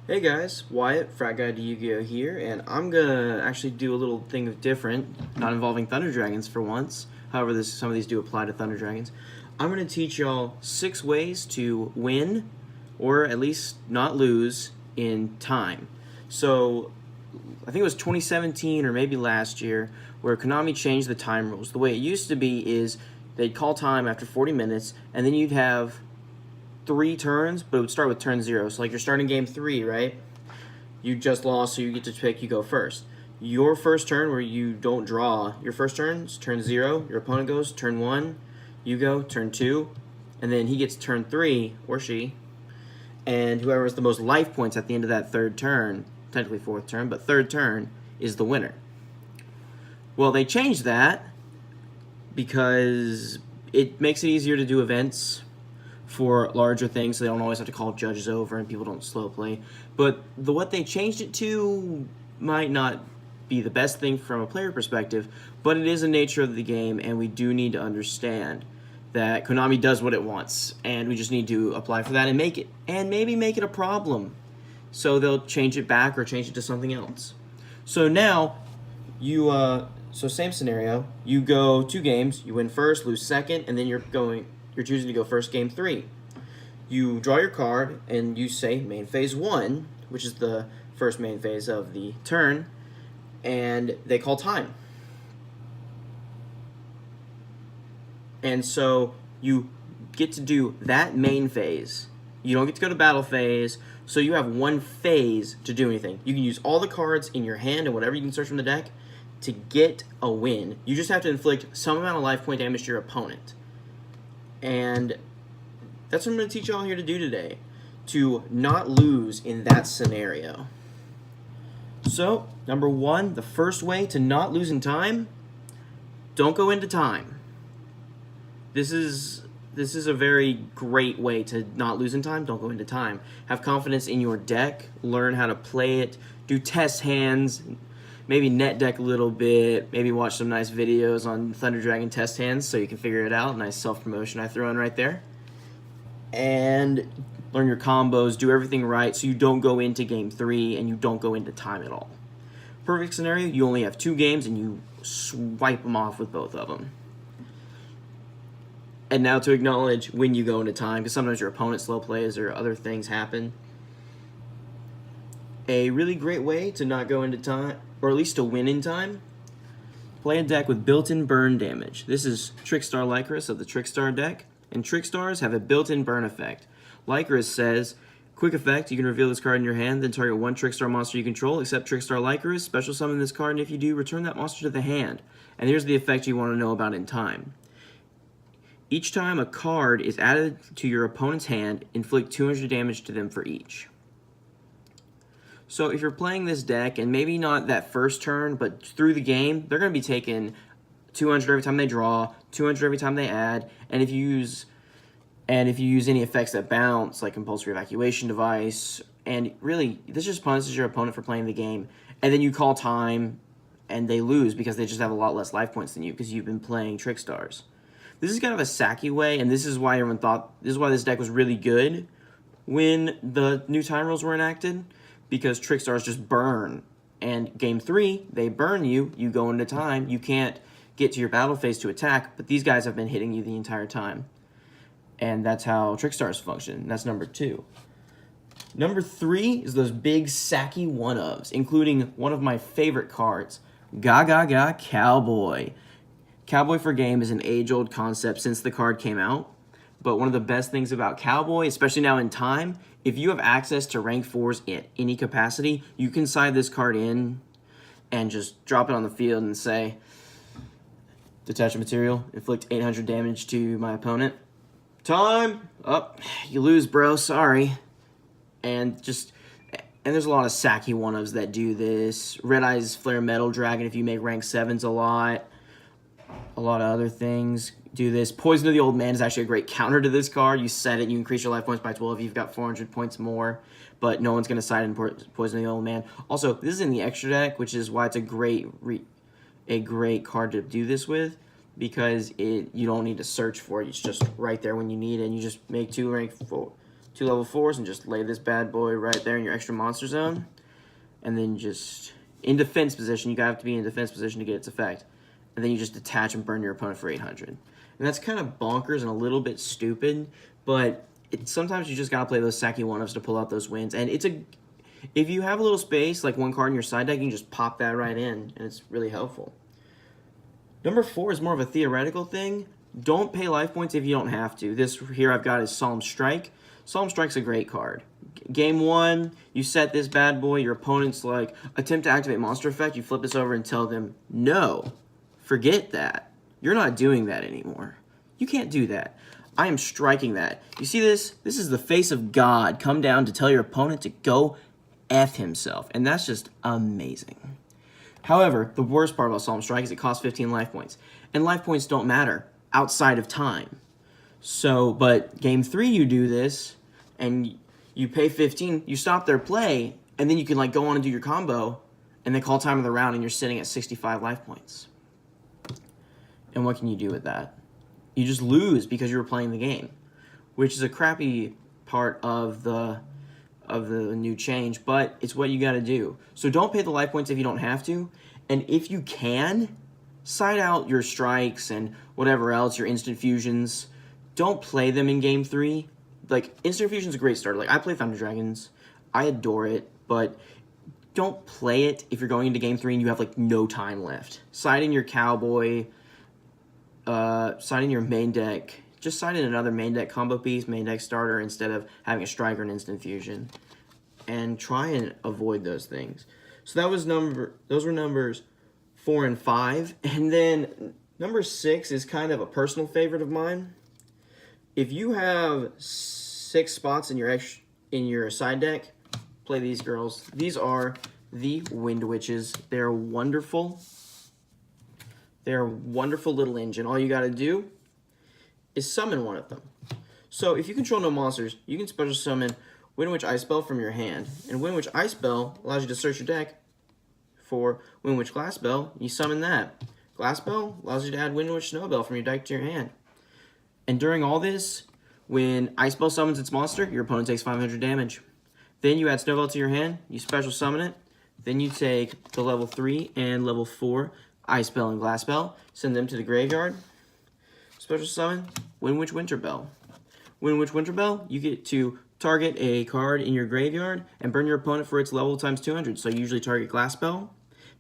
Hey guys, Wyatt, Frat Guy to Yu-Gi-Oh here, and I'm gonna actually do a little thing different, not involving Thunder Dragons for once. However, some of these do apply to Thunder Dragons. I'm gonna teach y'all 6 ways to win, or at least not lose, in time. So, I think it was 2017 or maybe last year, where Konami changed the time rules. The way it used to be is they'd call time after 40 minutes, and then you'd have 3 turns, but it would start with turn 0. So like you're starting game 3, right? You just lost, so you get to pick, you go first. Your first turn where you don't draw, your first turn is turn 0, your opponent goes turn 1, you go turn 2, and then he gets turn 3, or she, and whoever has the most life points at the end of that third turn, technically fourth turn, but third turn, is the winner. Well, they changed that because it makes it easier to do events for larger things, so they don't always have to call judges over and people don't slow play. But what they changed it to might not be the best thing from a player perspective, but it is the nature of the game, and we do need to understand that Konami does what it wants, and we just need to apply for that and maybe make it a problem. So they'll change it back or change it to something else. So now, so same scenario, you go 2 games, you win first, lose second, and then you're choosing to go first game 3. You draw your card and you say main phase 1, which is the first main phase of the turn, and they call time. And so you get to do that main phase. You don't get to go to battle phase, so you have 1 phase to do anything. You can use all the cards in your hand and whatever you can search from the deck to get a win. You just have to inflict some amount of life point damage to your opponent. And that's what I'm going to teach y'all here to do today, to not lose in that scenario. So, number 1, the first way to not lose in time, don't go into time. This is a very great way to not lose in time. Don't go into time. Have confidence in your deck, learn how to play it, do test hands, maybe net deck a little bit, maybe watch some nice videos on Thunder Dragon test hands so you can figure it out. Nice self-promotion I throw in right there. And learn your combos, do everything right so you don't go into game 3 and you don't go into time at all. Perfect scenario, you only have 2 games and you swipe them off with both of them. And now to acknowledge when you go into time, because sometimes your opponent slow plays or other things happen. A really great way to not go into time, or at least to win in time, play a deck with built-in burn damage. This is Trickstar Lycris of the Trickstar deck, and Trickstars have a built-in burn effect. Lycris says, quick effect, you can reveal this card in your hand, then target 1 Trickstar monster you control, except Trickstar Lycris, special summon this card, and if you do, return that monster to the hand. And here's the effect you want to know about in time. Each time a card is added to your opponent's hand, inflict 200 damage to them for each. So if you're playing this deck, and maybe not that first turn, but through the game, they're going to be taking 200 every time they draw, 200 every time they add, and if you use any effects that bounce, like Compulsory Evacuation Device, and really, this just punishes your opponent for playing the game, and then you call time, and they lose because they just have a lot less life points than you because you've been playing Trickstars. This is kind of a sacky way, and this is why this deck was really good when the new time rules were enacted, because Trickstars just burn. And game 3, they burn you, you go into time, you can't get to your battle phase to attack, but these guys have been hitting you the entire time. And that's how Trickstars function. That's number 2. Number 3 is those big sacky one-ofs, including one of my favorite cards, Gaga Cowboy. Cowboy for game is an age-old concept since the card came out, but one of the best things about Cowboy, especially now in time, if you have access to rank 4s in any capacity, you can side this card in and just drop it on the field and say, detach a material, inflict 800 damage to my opponent. Time! Oh, you lose, bro, sorry. And there's a lot of sacky one-ofs that do this. Red Eyes Flare Metal Dragon if you make rank 7s a lot. A lot of other things do this. Poison of the Old Man is actually a great counter to this card. You set it, you increase your life points by 12 if you've got 400 points more, but no one's going to side in Poison of the Old Man. Also, this is in the extra deck, which is why it's a great card to do this with, because you don't need to search for it. It's just right there when you need it, and you just make 2 2 level 4s and just lay this bad boy right there in your extra monster zone. And then just in defense position, you have to be in defense position to get its effect. And then you just detach and burn your opponent for 800. And that's kind of bonkers and a little bit stupid, but sometimes you just gotta play those sacky one-ups to pull out those wins. And if you have a little space, like one card in your side deck, you can just pop that right in, and it's really helpful. Number 4 is more of a theoretical thing. Don't pay life points if you don't have to. This here I've got is Solemn Strike. Solemn Strike's a great card. Game 1, you set this bad boy, your opponent's like, attempt to activate monster effect, you flip this over and tell them, no, forget that. You're not doing that anymore. You can't do that. I am striking that. You see this? This is the face of God come down to tell your opponent to go F himself, and that's just amazing. However, the worst part about Solemn Strike is it costs 15 life points, and life points don't matter outside of time. So, but game 3 you do this, and you pay 15, you stop their play, and then you can like go on and do your combo, and they call time of the round, and you're sitting at 65 life points. And what can you do with that? You just lose because you were playing the game, which is a crappy part of the new change, but it's what you got to do. So don't pay the life points if you don't have to, and if you can, side out your strikes and whatever else, your instant fusions. Don't play them in game 3. Like, instant fusion's a great starter. Like, I play Thunder Dragons. I adore it, but don't play it if you're going into game 3 and you have, like, no time left. Side in your Cowboy, side in your main deck. Just side in another main deck combo piece, main deck starter, instead of having a strike or an instant fusion. And try and avoid those things. So those were numbers 4 and 5. And then number 6 is kind of a personal favorite of mine. If you have 6 spots in your side deck, play these girls. These are the Wind Witches. They're wonderful. They're a wonderful little engine. All you got to do is summon one of them. So if you control no monsters, you can special summon Wind Witch Ice Spell from your hand. And Wind Witch Ice Spell allows you to search your deck for Wind Witch Glass Spell. You summon that. Glass Spell allows you to add Wind Witch Snowbell from your deck to your hand. And during all this, when Ice Spell summons its monster, your opponent takes 500 damage. Then you add Snowbell to your hand, you special summon it, then you take the level 3 and level 4 Ice Spell and Glass Spell, send them to the graveyard, special summon Wind Witch Winterbell. Wind Witch Winterbell, you get to target a card in your graveyard and burn your opponent for its level times 200. So you usually target Glass Spell,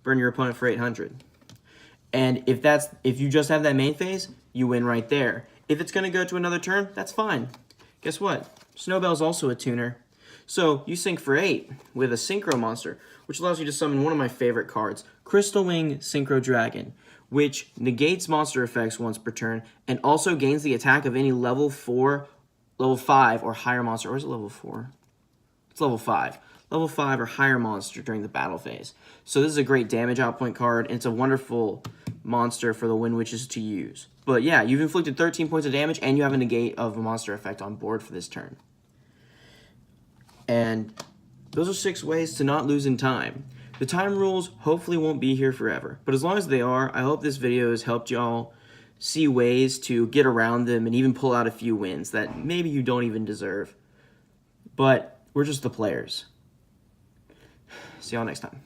burn your opponent for 800. And if you just have that main phase, you win right there. If it's going to go to another turn, that's fine. Guess what? Snowbell's also a tuner. So you sync for 8 with a Synchro monster, which allows you to summon one of my favorite cards, Crystal Wing Synchro Dragon, which negates monster effects once per turn and also gains the attack of any level 4, level 5, or higher monster. Or is it level 4? It's level 5. Level 5 or higher monster during the battle phase. So this is a great damage outpoint card, and it's a wonderful monster for the Wind Witches to use. But yeah, you've inflicted 13 points of damage, and you have a negate of a monster effect on board for this turn. And those are 6 ways to not lose in time. The time rules hopefully won't be here forever, but as long as they are, I hope this video has helped y'all see ways to get around them and even pull out a few wins that maybe you don't even deserve. But we're just the players. See y'all next time.